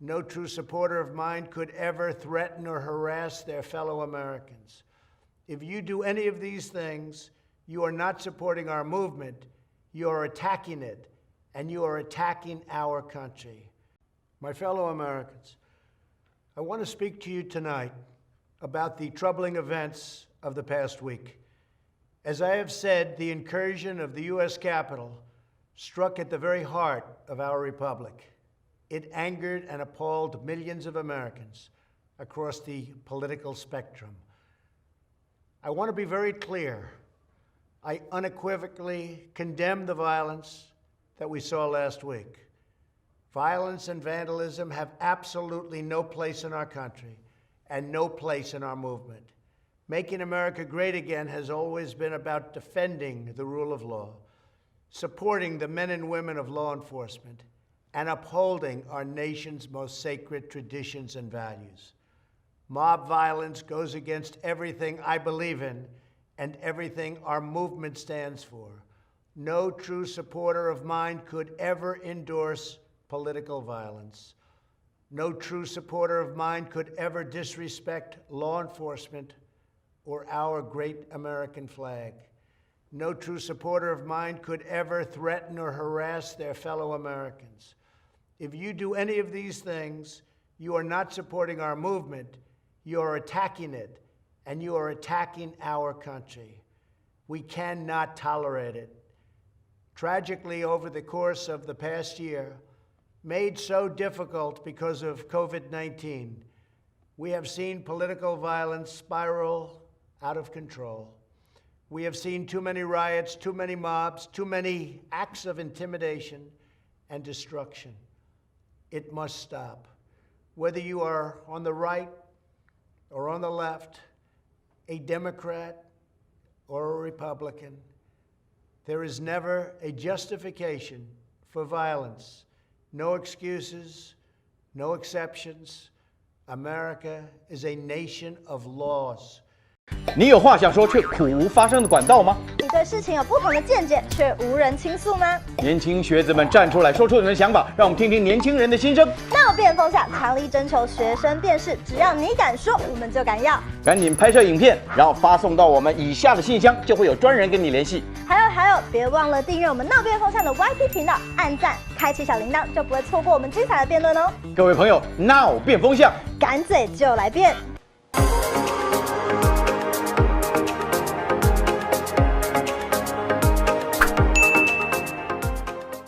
No true supporter of mine could ever threaten or harass their fellow Americans. If you do any of these things, you are not supporting our movement, you are attacking it, and you are attacking our country. My fellow Americans, I want to speak to you tonight about the troubling events of the past week. As I have said, the incursion of the U.S. Capitol struck at the very heart of our republic. It angered and appalled millions of Americans across the political spectrum. I want to be very clear. I unequivocally condemn the violence that we saw last week. Violence and vandalism have absolutely no place in our country and no place in our movement. Making America great again has always been about defending the rule of law, supporting the men and women of law enforcement, and upholding our nation's most sacred traditions and values. Mob violence goes against everything I believe in and everything our movement stands for. No true supporter of mine could ever endorse political violence. No true supporter of mine could ever disrespect law enforcement or our great American flag. No true supporter of mine could ever threaten or harass their fellow Americans. If you do any of these things, you are not supporting our movement, you are attacking it, and you are attacking our country. We cannot tolerate it. Tragically, over the course of the past year, made so difficult because of COVID-19, we have seen political violence spiral out of control. We have seen too many riots, too many mobs, too many acts of intimidation and destruction. It must stop. Whether you are on the right or on the left, a Democrat or a Republican, there is never a justification for violence. No excuses, no exceptions. America is a nation of laws. 你有话想说却苦无发声的管道吗？你对事情有不同的见解却无人倾诉吗？年轻学子们站出来，说出你们的想法，让我们听听年轻人的心声。闹辩风向，强力征求学生辨识，只要你敢说，我们就敢要。赶紧拍摄影片，然后发送到我们以下的信箱，就会有专人跟你联系。还有，别忘了订阅我们闹辩风向的 YT 频道，按赞，开启小铃铛，就不会错过我们精彩的辩论哦。各位朋友，闹辩风向，敢嘴就来辩。